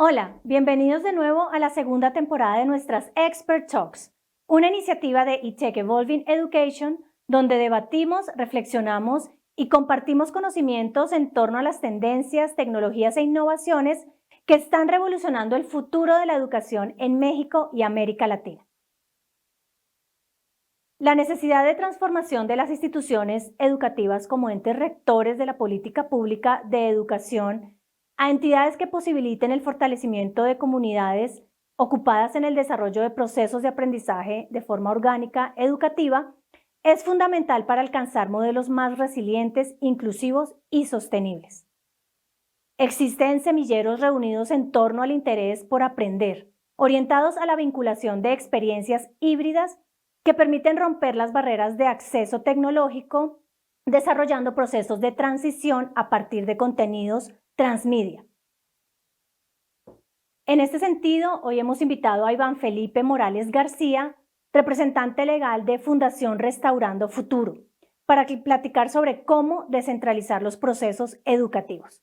Hola, bienvenidos de nuevo a la segunda temporada de nuestras Expert Talks, una iniciativa de eTech Evolving Education donde debatimos, reflexionamos y compartimos conocimientos en torno a las tendencias, tecnologías e innovaciones que están revolucionando el futuro de la educación en México y América Latina. La necesidad de transformación de las instituciones educativas como entes rectores de la política pública de educación a entidades que posibiliten el fortalecimiento de comunidades ocupadas en el desarrollo de procesos de aprendizaje de forma orgánica educativa es fundamental para alcanzar modelos más resilientes, inclusivos y sostenibles. Existen semilleros reunidos en torno al interés por aprender, orientados a la vinculación de experiencias híbridas que permiten romper las barreras de acceso tecnológico, desarrollando procesos de transición a partir de contenidos transmedia. En este sentido, hoy hemos invitado a Iván Felipe Morales García, representante legal de Fundación Restaurando Futuro, para platicar sobre cómo descentralizar los procesos educativos.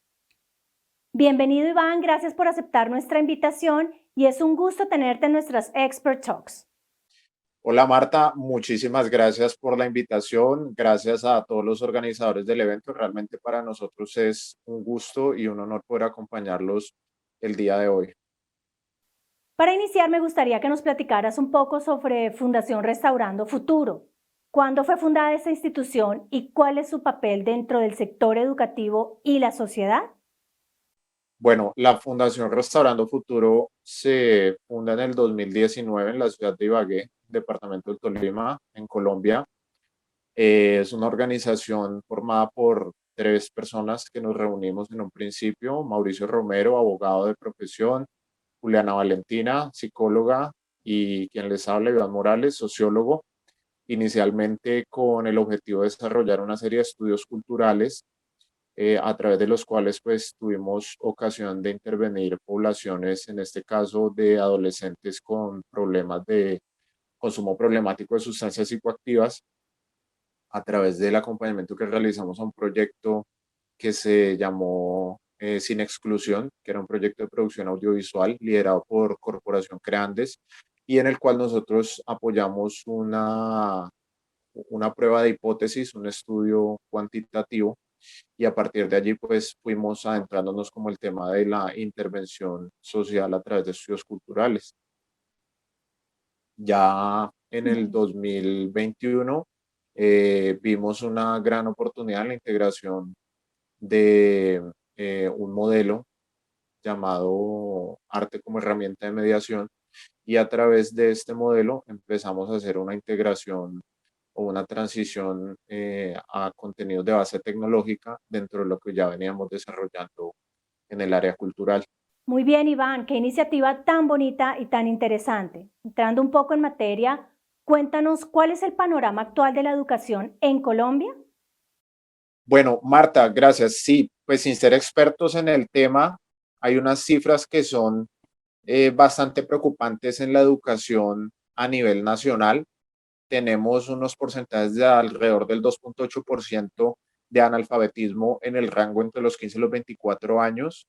Bienvenido, Iván, gracias por aceptar nuestra invitación y es un gusto tenerte en nuestras Expert Talks. Hola Marta, muchísimas gracias por la invitación, gracias a todos los organizadores del evento, realmente para nosotros es un gusto y un honor poder acompañarlos el día de hoy. Para iniciar, me gustaría que nos platicaras un poco sobre Fundación Restaurando Futuro. ¿Cuándo fue fundada esta institución y cuál es su papel dentro del sector educativo y la sociedad? Bueno, la Fundación Restaurando Futuro se funda en el 2019 en la ciudad de Ibagué, departamento del Tolima, en Colombia. Es una organización formada por tres personas que nos reunimos en un principio: Mauricio Romero, abogado de profesión; Juliana Valentina, psicóloga; y quien les habla, Iván Morales, sociólogo, inicialmente con el objetivo de desarrollar una serie de estudios culturales a través de los cuales pues tuvimos ocasión de intervenir poblaciones, en este caso de adolescentes con problemas de consumo problemático de sustancias psicoactivas, a través del acompañamiento que realizamos a un proyecto que se llamó Sin Exclusión, que era un proyecto de producción audiovisual liderado por Corporación Creandes, y en el cual nosotros apoyamos una prueba de hipótesis, un estudio cuantitativo, y a partir de allí pues fuimos adentrándonos como el tema de la intervención social a través de estudios culturales. Ya en el 2021 vimos una gran oportunidad en la integración de un modelo llamado arte como herramienta de mediación, y a través de este modelo empezamos a hacer una integración o una transición a contenidos de base tecnológica dentro de lo que ya veníamos desarrollando en el área cultural. Muy bien, Iván, qué iniciativa tan bonita y tan interesante. Entrando un poco en materia, cuéntanos cuál es el panorama actual de la educación en Colombia. Bueno, Marta, gracias. Sí, pues sin ser expertos en el tema, hay unas cifras que son bastante preocupantes en la educación a nivel nacional. Tenemos unos porcentajes de alrededor del 2,8% de analfabetismo en el rango entre los 15 y los 24 años,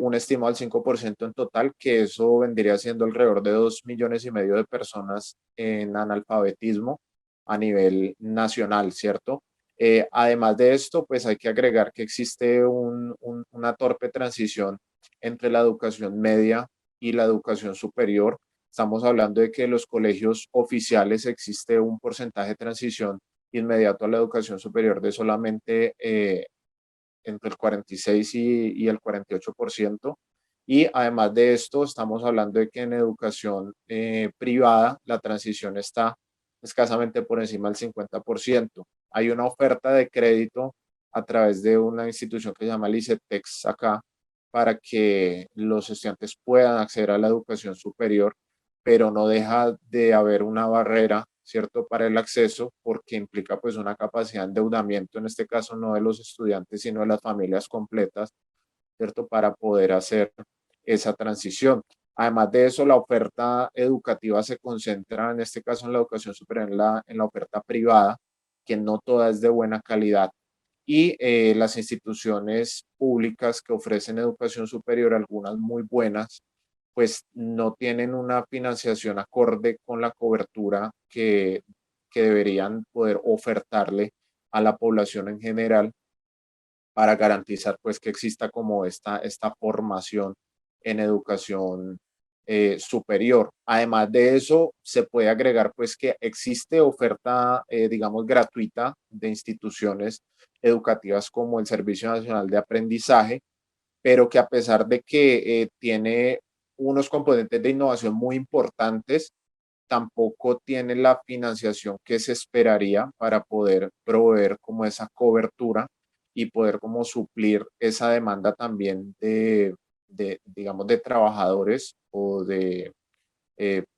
un estimado del 5% en total, que eso vendría siendo alrededor de 2,5 millones de personas en analfabetismo a nivel nacional, ¿cierto? Además de esto, pues hay que agregar que existe una torpe transición entre la educación media y la educación superior. Estamos hablando de que en los colegios oficiales existe un porcentaje de transición inmediato a la educación superior de solamente entre el 46 y el 48%. Y además de esto, estamos hablando de que en educación privada la transición está escasamente por encima del 50%. Hay una oferta de crédito a través de una institución que se llama Licetex acá, para que los estudiantes puedan acceder a la educación superior, pero no deja de haber una barrera, ¿cierto?, para el acceso, porque implica pues una capacidad de endeudamiento, en este caso no de los estudiantes, sino de las familias completas, ¿cierto?, para poder hacer esa transición. Además de eso, la oferta educativa se concentra, en este caso en la educación superior, en la oferta privada, que no toda es de buena calidad. y las instituciones públicas que ofrecen educación superior, algunas muy buenas, pues no tienen una financiación acorde con la cobertura que deberían poder ofertarle a la población en general para garantizar pues que exista como esta formación en educación superior. Además de eso, se puede agregar pues que existe oferta, digamos, gratuita de instituciones educativas como el Servicio Nacional de Aprendizaje, pero que a pesar de que tiene unos componentes de innovación muy importantes, tampoco tiene la financiación que se esperaría para poder proveer como esa cobertura y poder como suplir esa demanda también digamos, de trabajadores o de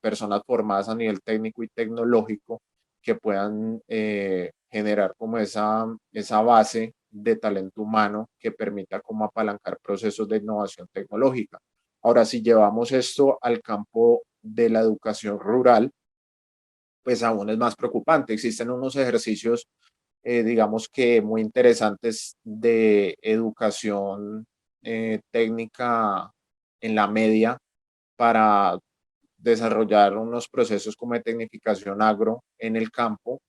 personas formadas a nivel técnico y tecnológico que puedan generar como esa base de talento humano que permita como apalancar procesos de innovación tecnológica. Ahora, si llevamos esto al campo de la educación rural, pues aún es más preocupante. Existen unos ejercicios, digamos que muy interesantes de educación técnica en la media para desarrollar unos procesos como de tecnificación agro en el campo,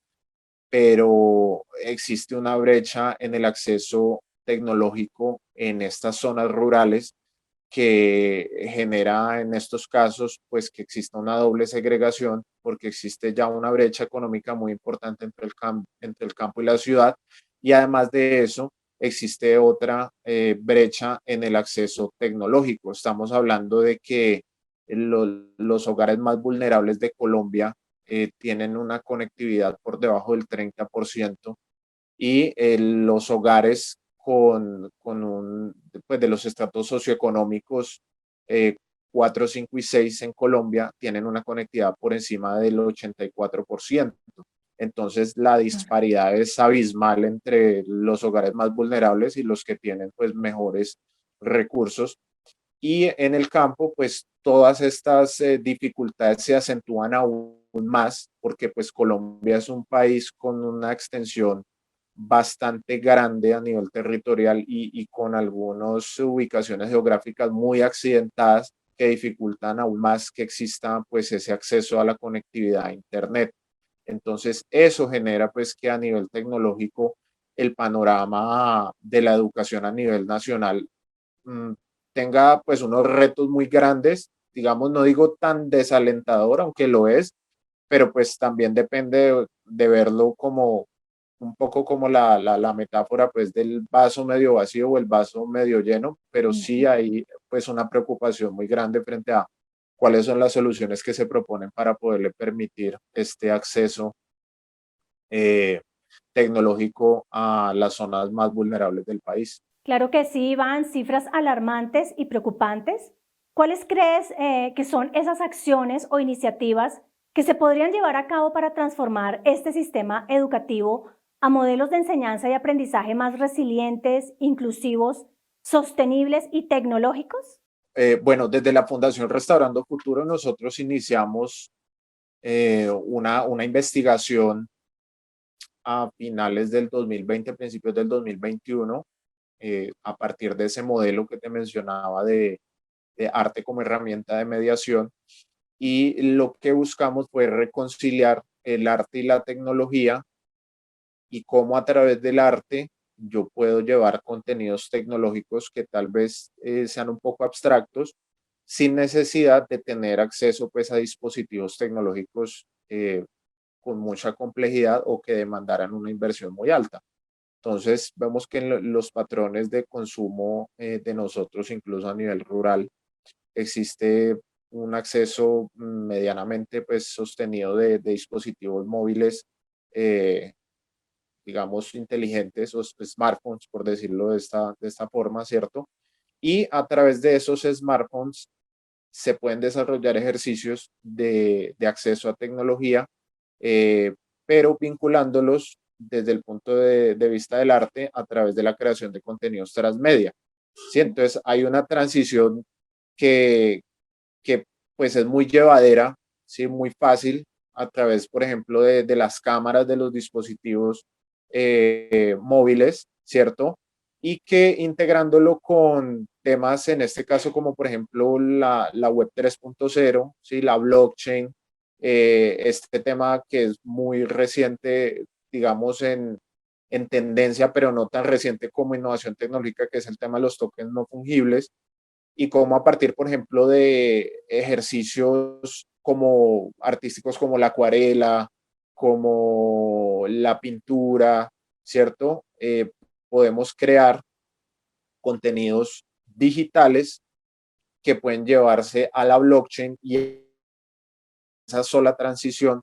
pero existe una brecha en el acceso tecnológico en estas zonas rurales que genera en estos casos pues que exista una doble segregación porque existe ya una brecha económica muy importante entre el campo y la ciudad, y además de eso existe otra brecha en el acceso tecnológico. Estamos hablando de que los hogares más vulnerables de Colombia tienen una conectividad por debajo del 30%, y los hogares pues de los estratos socioeconómicos eh, 4, 5 y 6 en Colombia tienen una conectividad por encima del 84%. Entonces la disparidad es abismal entre los hogares más vulnerables y los que tienen pues mejores recursos. Y en el campo, pues todas estas dificultades se acentúan aún más porque pues Colombia es un país con una extensión bastante grande a nivel territorial y con algunas ubicaciones geográficas muy accidentadas que dificultan aún más que exista pues ese acceso a la conectividad a Internet. Entonces eso genera pues que a nivel tecnológico el panorama de la educación a nivel nacional mmm, tenga pues unos retos muy grandes, digamos, no digo tan desalentador, aunque lo es, pero pues también depende de verlo como un poco como la metáfora pues del vaso medio vacío o el vaso medio lleno, pero sí hay pues una preocupación muy grande frente a cuáles son las soluciones que se proponen para poderle permitir este acceso eh, tecnológico a las zonas más vulnerables del país. Claro que sí, Iván, cifras alarmantes y preocupantes. ¿Cuáles crees que son esas acciones o iniciativas que se podrían llevar a cabo para transformar este sistema educativo a modelos de enseñanza y aprendizaje más resilientes, inclusivos, sostenibles y tecnológicos? Bueno, desde la Fundación Restaurando Futuro nosotros iniciamos una investigación a finales del 2020, principios del 2021, a partir de ese modelo que te mencionaba de arte como herramienta de mediación. Y lo que buscamos fue reconciliar el arte y la tecnología y cómo a través del arte yo puedo llevar contenidos tecnológicos que tal vez sean un poco abstractos sin necesidad de tener acceso pues a dispositivos tecnológicos con mucha complejidad o que demandaran una inversión muy alta. Entonces vemos que en los patrones de consumo de nosotros, incluso a nivel rural, existe un acceso medianamente pues sostenido de dispositivos móviles, eh, digamos, inteligentes o smartphones, por decirlo de esta forma, ¿cierto? Y a través de esos smartphones se pueden desarrollar ejercicios de acceso a tecnología, eh, pero vinculándolos desde el punto de vista del arte a través de la creación de contenidos transmedia. ¿Sí? Entonces hay una transición que, que pues es muy llevadera, ¿sí? Muy fácil a través, por ejemplo, de las cámaras de los dispositivos móviles, ¿cierto? Y que integrándolo con temas, en este caso, como por ejemplo la web 3.0, ¿sí? La blockchain, este tema que es muy reciente, digamos, en tendencia, pero no tan reciente como innovación tecnológica, que es el tema de los tokens no fungibles, y cómo a partir, por ejemplo, de ejercicios como artísticos como la acuarela, como la pintura, ¿cierto? Podemos crear contenidos digitales que pueden llevarse a la blockchain y esa sola transición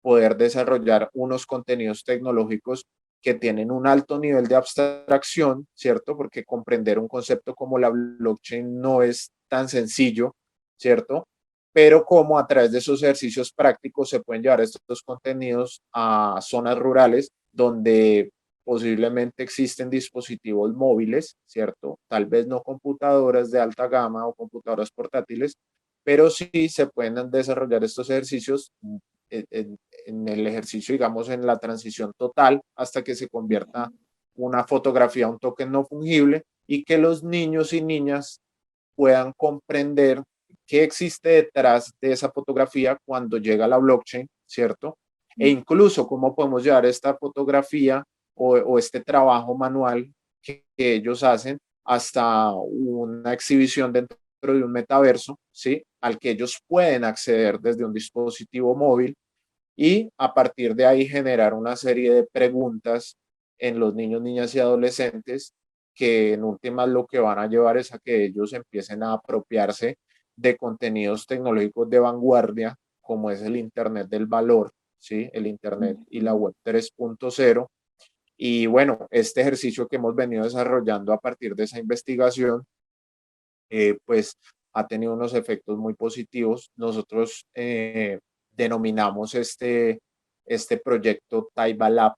poder desarrollar unos contenidos tecnológicos que tienen un alto nivel de abstracción, ¿cierto? Porque comprender un concepto como la blockchain no es tan sencillo, ¿cierto? Pero como a través de esos ejercicios prácticos se pueden llevar estos contenidos a zonas rurales donde posiblemente existen dispositivos móviles, ¿cierto? Tal vez no computadoras de alta gama o computadoras portátiles, pero sí se pueden desarrollar estos ejercicios en el ejercicio, digamos, en la transición total hasta que se convierta una fotografía, un token no fungible y que los niños y niñas puedan comprender qué existe detrás de esa fotografía cuando llega a la blockchain, ¿cierto? E incluso cómo podemos llevar esta fotografía o este trabajo manual que ellos hacen hasta una exhibición dentro de un metaverso, ¿sí? Al que ellos pueden acceder desde un dispositivo móvil y a partir de ahí generar una serie de preguntas en los niños, niñas y adolescentes que en últimas lo que van a llevar es a que ellos empiecen a apropiarse de contenidos tecnológicos de vanguardia, como es el Internet del valor, ¿sí? El Internet y la web 3.0. Y bueno, este ejercicio que hemos venido desarrollando a partir de esa investigación, pues ha tenido unos efectos muy positivos. Nosotros denominamos este proyecto Taiba Lab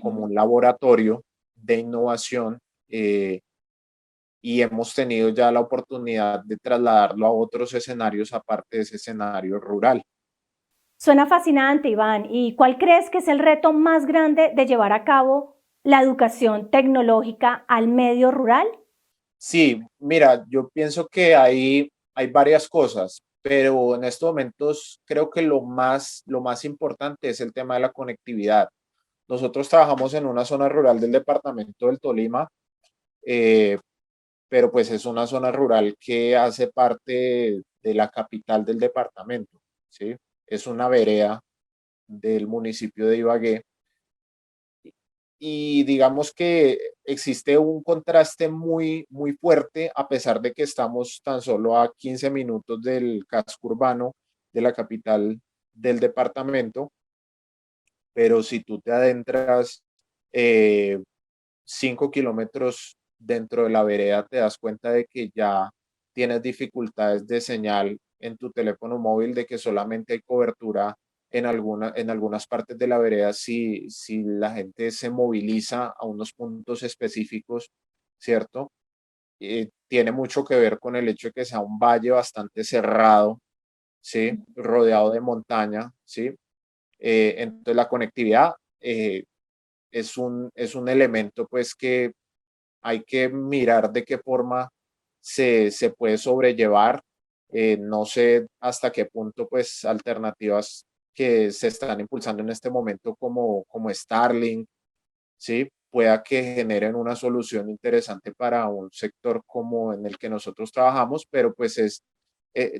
como un laboratorio de innovación y hemos tenido ya la oportunidad de trasladarlo a otros escenarios aparte de ese escenario rural. Suena fascinante, Iván. ¿Y cuál crees que es el reto más grande de llevar a cabo la educación tecnológica al medio rural? Sí, mira, yo pienso que hay varias cosas, pero en estos momentos creo que lo más importante es el tema de la conectividad. Nosotros trabajamos en una zona rural del departamento del Tolima, eh, pero pues es una zona rural que hace parte de la capital del departamento, ¿sí? Es una vereda del municipio de Ibagué y digamos que existe un contraste muy, muy fuerte a pesar de que estamos tan solo a 15 minutos del casco urbano de la capital del departamento, pero si tú te adentras 5 kilómetros dentro de la vereda, te das cuenta de que ya tienes dificultades de señal en tu teléfono móvil, de que solamente hay cobertura en algunas partes de la vereda si la gente se moviliza a unos puntos específicos, ¿cierto? Tiene mucho que ver con el hecho de que sea un valle bastante cerrado, ¿sí? Rodeado de montaña, ¿sí? Entonces la conectividad es un elemento pues que hay que mirar de qué forma se puede sobrellevar. No sé hasta qué punto, pues, alternativas que se están impulsando en este momento como Starlink, ¿sí? Pueda que generen una solución interesante para un sector como en el que nosotros trabajamos, pero pues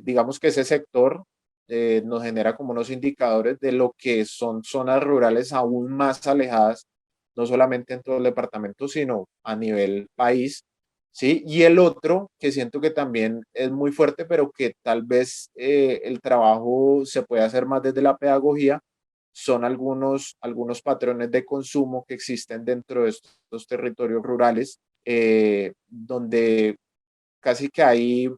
digamos que ese sector nos genera como unos indicadores de lo que son zonas rurales aún más alejadas, no solamente en todo el departamento, sino a nivel país, ¿sí? Y el otro, que siento que también es muy fuerte, pero que tal vez el trabajo se puede hacer más desde la pedagogía, son algunos patrones de consumo que existen dentro de estos territorios rurales, donde casi que hay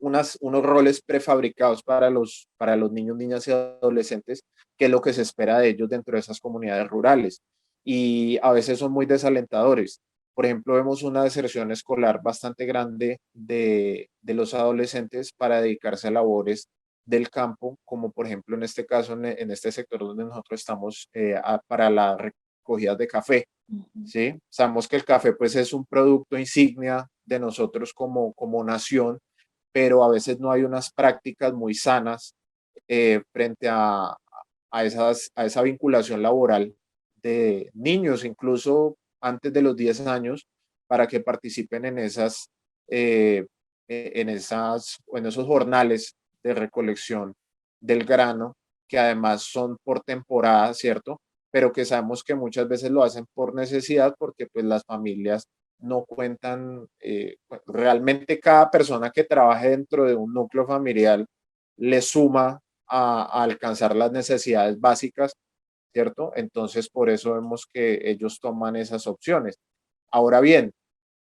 unos roles prefabricados para los niños, niñas y adolescentes, que es lo que se espera de ellos dentro de esas comunidades rurales. Y a veces son muy desalentadores. Por ejemplo, vemos una deserción escolar bastante grande de los adolescentes para dedicarse a labores del campo, como por ejemplo en este caso, en este sector donde nosotros estamos, para la recogidas de café, Ujú. ¿sí? Sabemos que el café pues es un producto insignia de nosotros como nación, pero a veces no hay unas prácticas muy sanas frente a esa vinculación laboral de niños, incluso antes de los 10 años, para que participen eh, en esos jornales de recolección del grano, que además son por temporada, ¿cierto? Pero que sabemos que muchas veces lo hacen por necesidad porque pues las familias no cuentan, realmente cada persona que trabaje dentro de un núcleo familiar le suma a alcanzar las necesidades básicas, ¿cierto? Entonces, por eso vemos que ellos toman esas opciones. Ahora bien,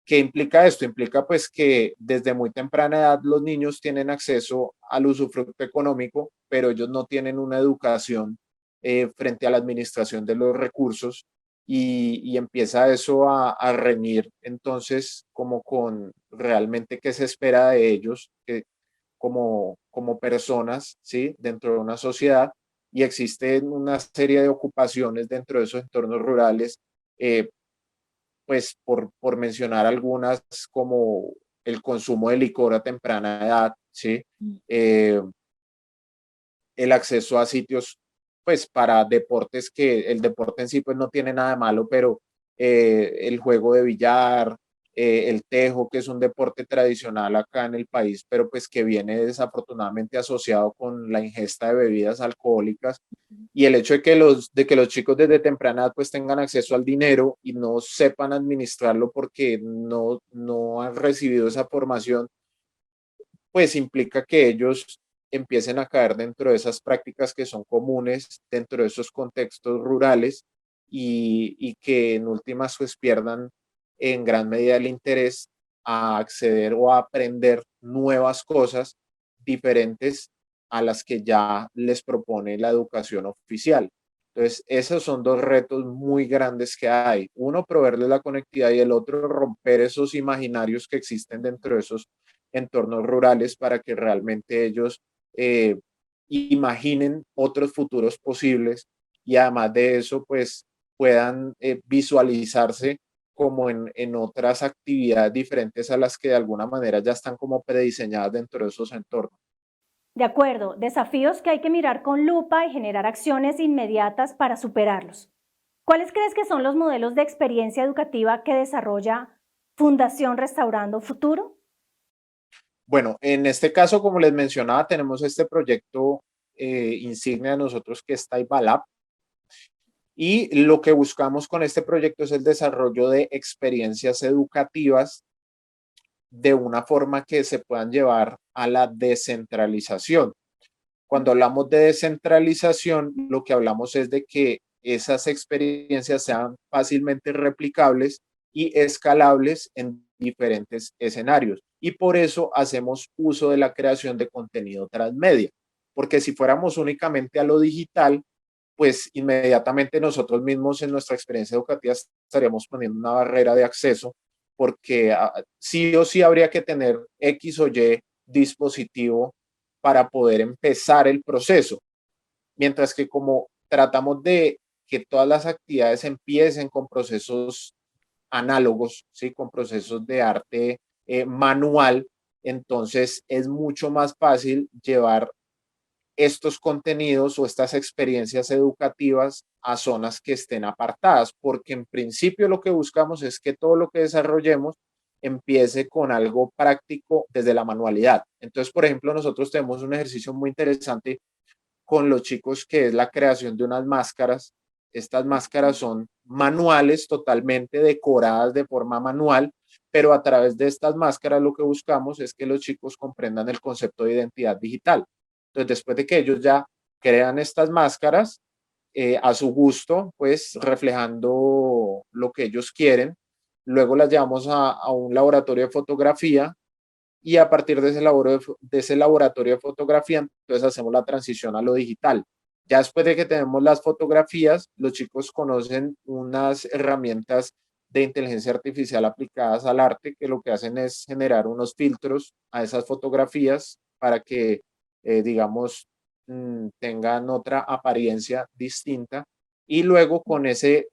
¿qué implica esto? Implica pues que desde muy temprana edad los niños tienen acceso al usufructo económico, pero ellos no tienen una educación frente a la administración de los recursos y empieza eso a reñir entonces como con realmente qué se espera de ellos como personas, ¿sí? Dentro de una sociedad y existen una serie de ocupaciones dentro de esos entornos rurales eh, pues por mencionar algunas como el consumo de licor a temprana edad, ¿sí? Mm. Eh, el acceso a sitios, pues para deportes que el deporte en sí pues no tiene nada de malo, pero el juego de billar, el tejo, que es un deporte tradicional acá en el país, pero pues que viene desafortunadamente asociado con la ingesta de bebidas alcohólicas y el hecho de que los chicos desde temprana edad pues tengan acceso al dinero y no sepan administrarlo porque no han recibido esa formación, pues implica que ellos empiecen a caer dentro de esas prácticas que son comunes dentro de esos contextos rurales y que en últimas pues pierdan en gran medida el interés a acceder o a aprender nuevas cosas diferentes a las que ya les propone la educación oficial. Entonces, esos son dos retos muy grandes que hay. Uno, proveerles la conectividad y el otro, romper esos imaginarios que existen dentro de esos entornos rurales para que realmente ellos eh, imaginen otros futuros posibles y además de eso, pues puedan visualizarse como en otras actividades diferentes a las que de alguna manera ya están como prediseñadas dentro de esos entornos. De acuerdo, desafíos que hay que mirar con lupa y generar acciones inmediatas para superarlos. ¿Cuáles crees que son los modelos de experiencia educativa que desarrolla Fundación Restaurando Futuro? Bueno, en este caso, como les mencionaba, tenemos este proyecto insignia de nosotros que es Taibalab. Y lo que buscamos con este proyecto es el desarrollo de experiencias educativas de una forma que se puedan llevar a la descentralización. Cuando hablamos de descentralización, lo que hablamos es de que esas experiencias sean fácilmente replicables y escalables en diferentes escenarios. Y por eso hacemos uso de la creación de contenido transmedia. Porque si fuéramos únicamente a lo digital, pues inmediatamente nosotros mismos en nuestra experiencia educativa estaríamos poniendo una barrera de acceso porque sí o sí habría que tener X o Y dispositivo para poder empezar el proceso. Mientras que como tratamos de que todas las actividades empiecen con procesos análogos, ¿sí? Con procesos de arte manual, entonces es mucho más fácil llevar estos contenidos o estas experiencias educativas a zonas que estén apartadas, porque en principio lo que buscamos es que todo lo que desarrollemos empiece con algo práctico desde la manualidad. Entonces, por ejemplo, nosotros tenemos un ejercicio muy interesante con los chicos que es la creación de unas máscaras. Estas máscaras son manuales, totalmente decoradas de forma manual, pero a través de estas máscaras lo que buscamos es que los chicos comprendan el concepto de identidad digital. Entonces, después de que ellos ya crean estas máscaras a su gusto, pues reflejando lo que ellos quieren, luego las llevamos a un laboratorio de fotografía y a partir de ese laboratorio de fotografía, entonces hacemos la transición a lo digital. Ya después de que tenemos las fotografías, los chicos conocen unas herramientas de inteligencia artificial aplicadas al arte que lo que hacen es generar unos filtros a esas fotografías para que, digamos, tengan otra apariencia distinta y luego con ese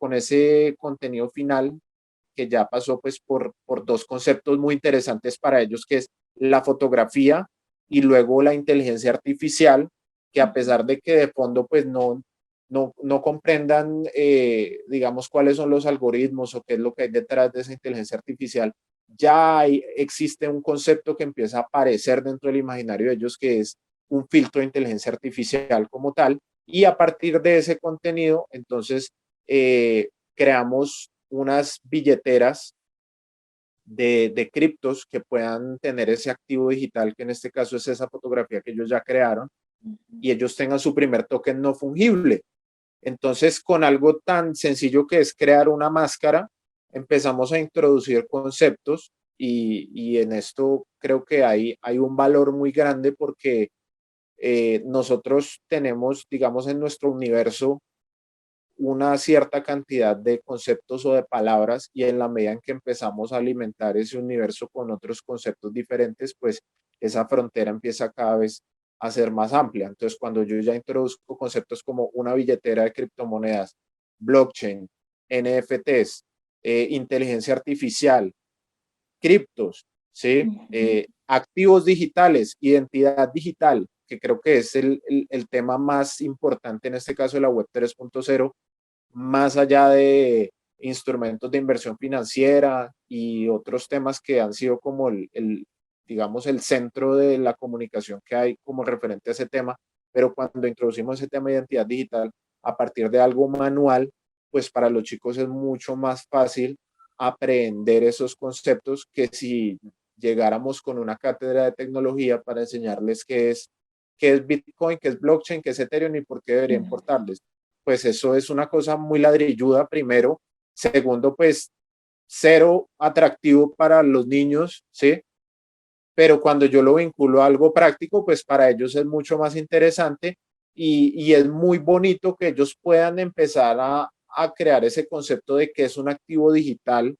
contenido final que ya pasó pues por dos conceptos muy interesantes para ellos, que es la fotografía y luego la inteligencia artificial, que a pesar de que de fondo pues no comprendan, digamos, cuáles son los algoritmos o qué es lo que hay detrás de esa inteligencia artificial, existe un concepto que empieza a aparecer dentro del imaginario de ellos, que es un filtro de inteligencia artificial como tal, y a partir de ese contenido, entonces, creamos unas billeteras de criptos que puedan tener ese activo digital, que en este caso es esa fotografía que ellos ya crearon, y ellos tengan su primer token no fungible. Entonces, con algo tan sencillo que es crear una máscara, empezamos a introducir conceptos y en esto creo que hay un valor muy grande porque nosotros tenemos, digamos, en nuestro universo una cierta cantidad de conceptos o de palabras y en la medida en que empezamos a alimentar ese universo con otros conceptos diferentes, pues esa frontera empieza cada vez a ser más amplia. Entonces, cuando yo ya introduzco conceptos como una billetera de criptomonedas, blockchain, NFTs, inteligencia artificial, criptos, ¿sí? Activos digitales, identidad digital, que creo que es el tema más importante en este caso de la web 3.0, más allá de instrumentos de inversión financiera y otros temas que han sido como digamos, el centro de la comunicación que hay como referente a ese tema, pero cuando introducimos ese tema de identidad digital a partir de algo manual, pues para los chicos es mucho más fácil aprender esos conceptos que si llegáramos con una cátedra de tecnología para enseñarles qué es Bitcoin, qué es blockchain, qué es Ethereum y por qué debería importarles. Pues eso es una cosa muy ladrilluda, primero. Segundo, pues cero atractivo para los niños, ¿sí? Pero cuando yo lo vinculo a algo práctico, pues para ellos es mucho más interesante y es muy bonito que ellos puedan empezar a crear ese concepto de que es un activo digital,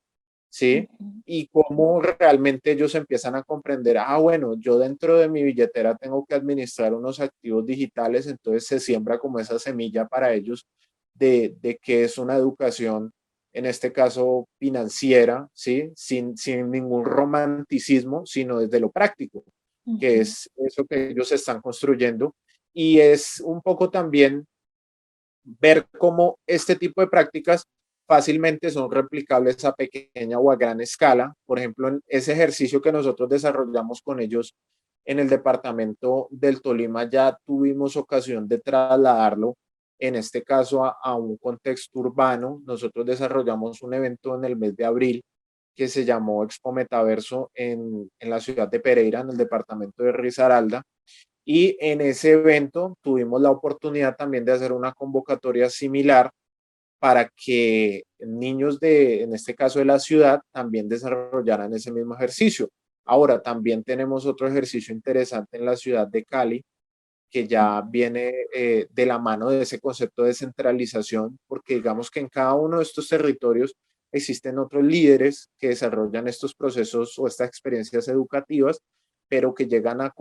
¿sí? Y cómo realmente ellos empiezan a comprender, bueno, yo dentro de mi billetera tengo que administrar unos activos digitales, entonces se siembra como esa semilla para ellos de que es una educación, en este caso financiera, ¿sí? Sin ningún romanticismo, sino desde lo práctico, que es eso que ellos están construyendo. Y es un poco también ver cómo este tipo de prácticas fácilmente son replicables a pequeña o a gran escala. Por ejemplo, en ese ejercicio que nosotros desarrollamos con ellos en el departamento del Tolima, ya tuvimos ocasión de trasladarlo, en este caso a un contexto urbano. Nosotros desarrollamos un evento en el mes de abril que se llamó Expo Metaverso en la ciudad de Pereira, en el departamento de Risaralda, y en ese evento tuvimos la oportunidad también de hacer una convocatoria similar para que niños en este caso de la ciudad, también desarrollaran ese mismo ejercicio. Ahora, también tenemos otro ejercicio interesante en la ciudad de Cali, que ya viene de la mano de ese concepto de centralización, porque digamos que en cada uno de estos territorios existen otros líderes que desarrollan estos procesos o estas experiencias educativas, pero que llegan a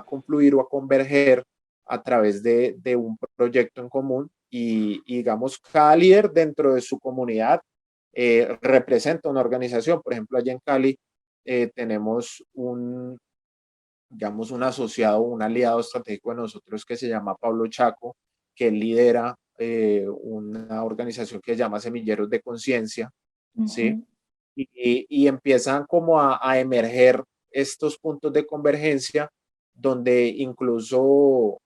confluir o a converger a través de un proyecto en común y digamos, cada líder dentro de su comunidad representa una organización. Por ejemplo, allá en Cali tenemos digamos, un asociado, un aliado estratégico de nosotros que se llama Pablo Chaco, que lidera una organización que se llama Semilleros de Conciencia, ¿sí? Y empiezan como a emerger estos puntos de convergencia donde incluso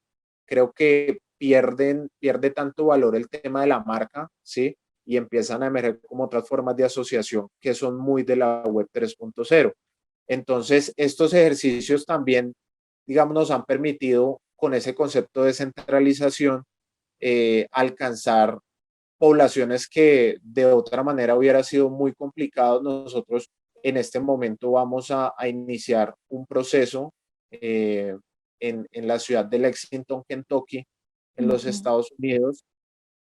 creo que pierde tanto valor el tema de la marca, ¿sí? Y empiezan a emerger como otras formas de asociación que son muy de la web 3.0. Entonces, estos ejercicios también, digamos, nos han permitido con ese concepto de centralización alcanzar poblaciones que de otra manera hubiera sido muy complicado. Nosotros en este momento vamos a iniciar un proceso en la ciudad de Lexington, Kentucky, en los Estados Unidos,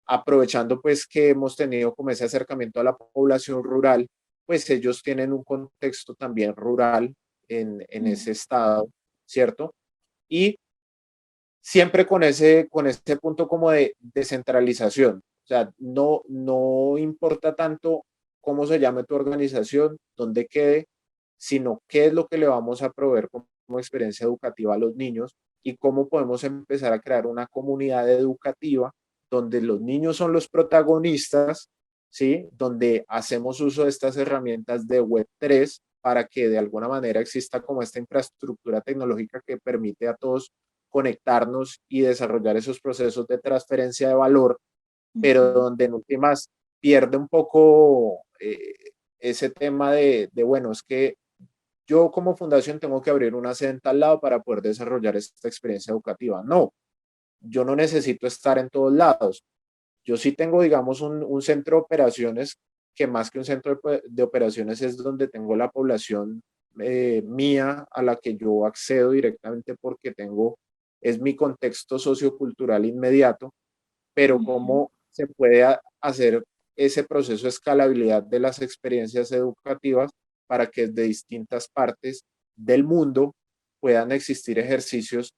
aprovechando pues que hemos tenido como ese acercamiento a la población rural, pues ellos tienen un contexto también rural en ese estado, ¿cierto? Y siempre con ese punto como de descentralización, sea, no importa tanto cómo se llame tu organización, dónde quede, sino qué es lo que le vamos a proveer como experiencia educativa a los niños y cómo podemos empezar a crear una comunidad educativa donde los niños son los protagonistas, ¿sí? Donde hacemos uso de estas herramientas de Web3 para que de alguna manera exista como esta infraestructura tecnológica que permite a todos conectarnos y desarrollar esos procesos de transferencia de valor, pero Ujú. donde en últimas pierde un poco ese tema bueno, es que yo como fundación tengo que abrir una sede en tal lado para poder desarrollar esta experiencia educativa. No, yo no necesito estar en todos lados. Yo sí tengo, digamos, un centro de operaciones que más que un centro de operaciones es donde tengo la población mía a la que yo accedo directamente porque es mi contexto sociocultural inmediato, pero Ujú. cómo se puede hacer ese proceso de escalabilidad de las experiencias educativas para que de distintas partes del mundo puedan existir ejercicios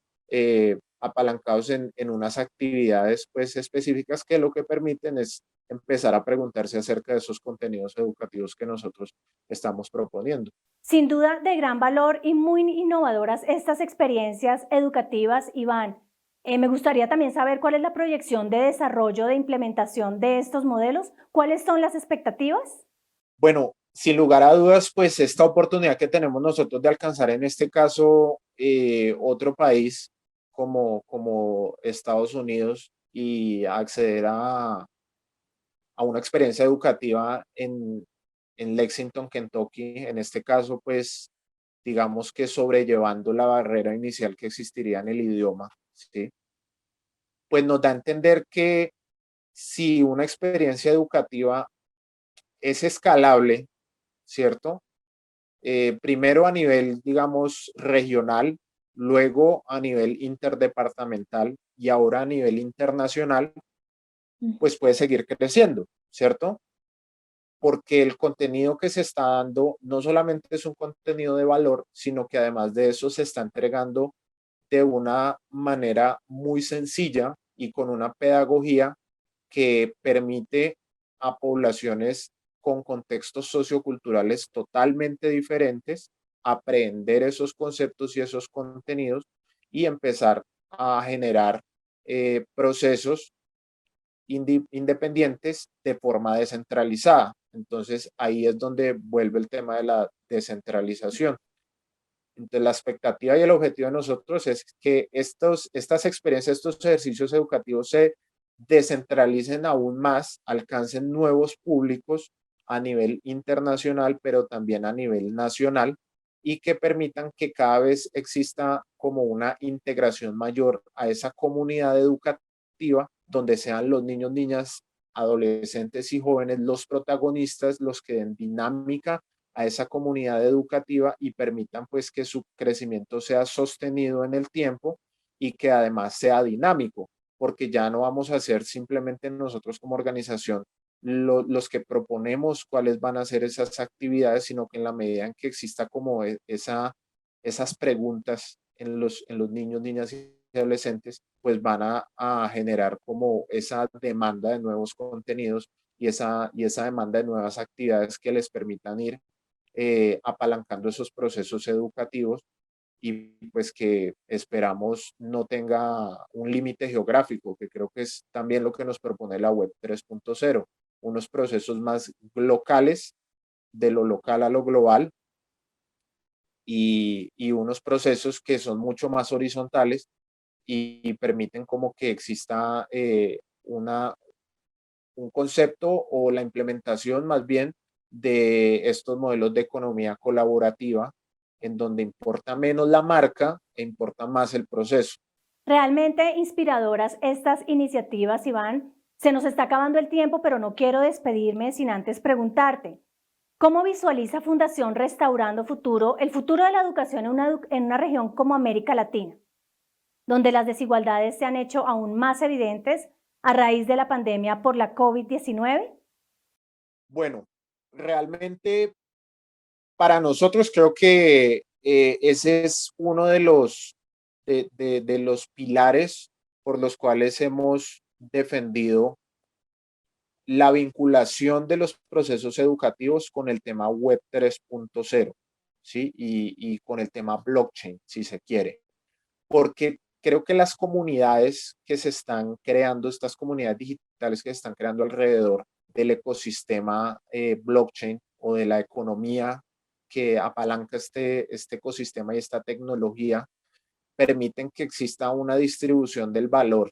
apalancados en unas actividades pues específicas que lo que permiten es empezar a preguntarse acerca de esos contenidos educativos que nosotros estamos proponiendo. Sin duda de gran valor y muy innovadoras estas experiencias educativas, Iván. Me gustaría también saber cuál es la proyección de desarrollo de implementación de estos modelos. ¿Cuáles son las expectativas? Bueno, sin lugar a dudas, pues esta oportunidad que tenemos nosotros de alcanzar en este caso otro país como Estados Unidos y acceder a una experiencia educativa en Lexington, Kentucky, en este caso, pues digamos que sobrellevando la barrera inicial que existiría en el idioma, ¿sí? Pues nos da a entender que si una experiencia educativa es escalable, ¿cierto? Primero a nivel, digamos, regional, luego a nivel interdepartamental y ahora a nivel internacional, pues puede seguir creciendo, ¿cierto? Porque el contenido que se está dando no solamente es un contenido de valor, sino que además de eso se está entregando de una manera muy sencilla y con una pedagogía que permite a poblaciones con contextos socioculturales totalmente diferentes aprender esos conceptos y esos contenidos y empezar a generar procesos independientes de forma descentralizada. Entonces ahí es donde vuelve el tema de la descentralización. Entonces, la expectativa y el objetivo de nosotros es que estas experiencias, estos ejercicios educativos se descentralicen aún más, alcancen nuevos públicos a nivel internacional, pero también a nivel nacional, y que permitan que cada vez exista como una integración mayor a esa comunidad educativa, donde sean los niños, niñas, adolescentes y jóvenes los protagonistas, los que den dinámica a esa comunidad educativa y permitan pues que su crecimiento sea sostenido en el tiempo y que además sea dinámico, porque ya no vamos a ser simplemente nosotros como organización los que proponemos cuáles van a ser esas actividades, sino que en la medida en que exista como esas preguntas en los niños, niñas y adolescentes, pues van a generar como esa demanda de nuevos contenidos y esa demanda de nuevas actividades que les permitan ir apalancando esos procesos educativos y pues que esperamos no tenga un límite geográfico, que creo que es también lo que nos propone la web 3.0, unos procesos más locales, de lo local a lo global, y unos procesos que son mucho más horizontales y permiten como que exista un concepto o la implementación más bien de estos modelos de economía colaborativa en donde importa menos la marca e importa más el proceso. Realmente inspiradoras estas iniciativas, Iván. Se nos está acabando el tiempo, pero no quiero despedirme sin antes preguntarte, ¿cómo visualiza Fundación Restaurando Futuro el futuro de la educación en una región como América Latina, donde las desigualdades se han hecho aún más evidentes a raíz de la pandemia por la COVID-19? Bueno, realmente para nosotros creo que ese es uno de los pilares por los cuales hemos defendido la vinculación de los procesos educativos con el tema Web 3.0, ¿sí? Y con el tema blockchain, si se quiere. Porque creo que las comunidades que se están creando, estas comunidades digitales que se están creando alrededor del ecosistema blockchain o de la economía que apalanca este ecosistema y esta tecnología, permiten que exista una distribución del valor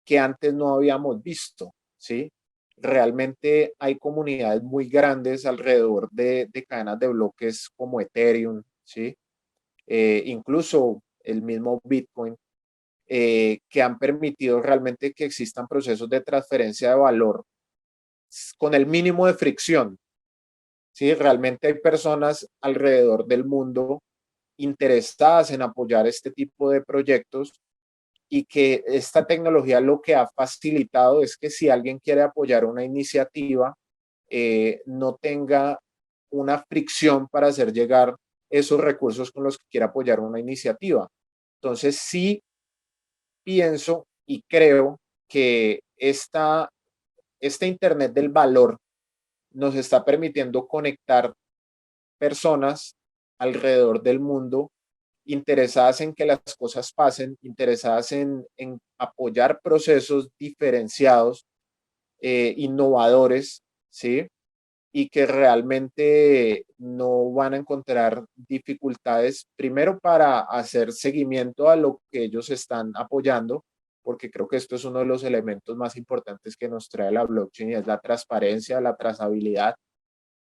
que antes no habíamos visto, ¿sí? Realmente hay comunidades muy grandes alrededor de cadenas de bloques como Ethereum, ¿sí? Incluso el mismo Bitcoin, que han permitido realmente que existan procesos de transferencia de valor con el mínimo de fricción, ¿sí? Realmente hay personas alrededor del mundo interesadas en apoyar este tipo de proyectos y que esta tecnología lo que ha facilitado es que si alguien quiere apoyar una iniciativa, no tenga una fricción para hacer llegar esos recursos con los que quiera apoyar una iniciativa. Entonces, sí pienso y creo que este Internet del valor nos está permitiendo conectar personas alrededor del mundo interesadas en que las cosas pasen, interesadas en apoyar procesos diferenciados, innovadores, ¿sí? Y que realmente no van a encontrar dificultades, primero para hacer seguimiento a lo que ellos están apoyando, porque creo que esto es uno de los elementos más importantes que nos trae la blockchain y es la transparencia, la trazabilidad,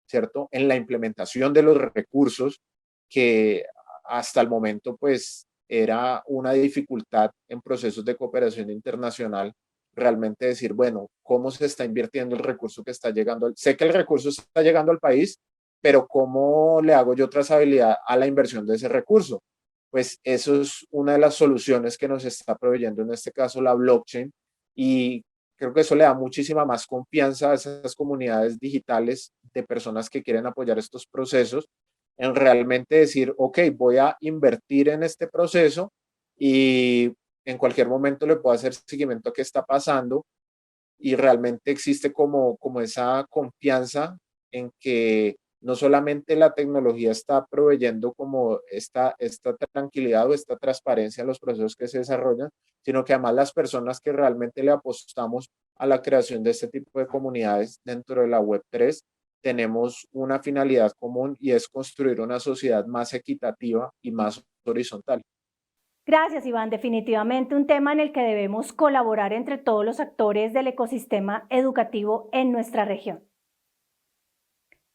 ¿cierto? En la implementación de los recursos que hasta el momento pues era una dificultad en procesos de cooperación internacional, realmente decir, bueno, ¿cómo se está invirtiendo el recurso que está llegando? Sé que el recurso está llegando al país, pero ¿cómo le hago yo trazabilidad a la inversión de ese recurso? Pues eso es una de las soluciones que nos está proveyendo en este caso la blockchain y creo que eso le da muchísima más confianza a esas comunidades digitales de personas que quieren apoyar estos procesos en realmente decir, ok, voy a invertir en este proceso y en cualquier momento le puedo hacer seguimiento a qué está pasando y realmente existe como esa confianza en que no solamente la tecnología está proveyendo como esta tranquilidad o esta transparencia en los procesos que se desarrollan, sino que además las personas que realmente le apostamos a la creación de este tipo de comunidades dentro de la Web3, tenemos una finalidad común y es construir una sociedad más equitativa y más horizontal. Gracias, Iván. Definitivamente un tema en el que debemos colaborar entre todos los actores del ecosistema educativo en nuestra región.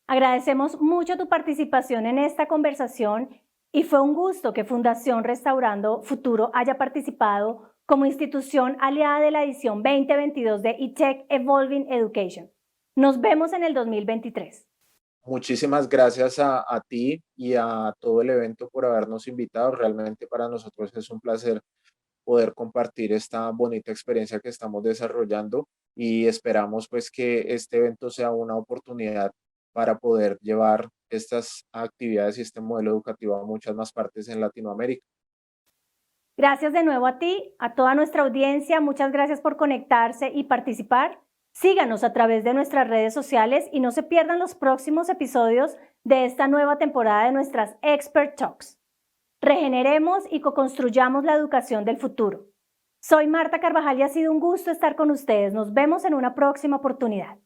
Agradecemos mucho tu participación en esta conversación y fue un gusto que Fundación Restaurando Futuro haya participado como institución aliada de la edición 2022 de eTech Evolving Education. Nos vemos en el 2023. Muchísimas gracias a ti y a todo el evento por habernos invitado. Realmente para nosotros es un placer poder compartir esta bonita experiencia que estamos desarrollando y esperamos pues que este evento sea una oportunidad para poder llevar estas actividades y este modelo educativo a muchas más partes en Latinoamérica. Gracias de nuevo a ti, a toda nuestra audiencia. Muchas gracias por conectarse y participar. Síganos a través de nuestras redes sociales y no se pierdan los próximos episodios de esta nueva temporada de nuestras Expert Talks. Regeneremos y coconstruyamos la educación del futuro. Soy Marta Carvajal y ha sido un gusto estar con ustedes. Nos vemos en una próxima oportunidad.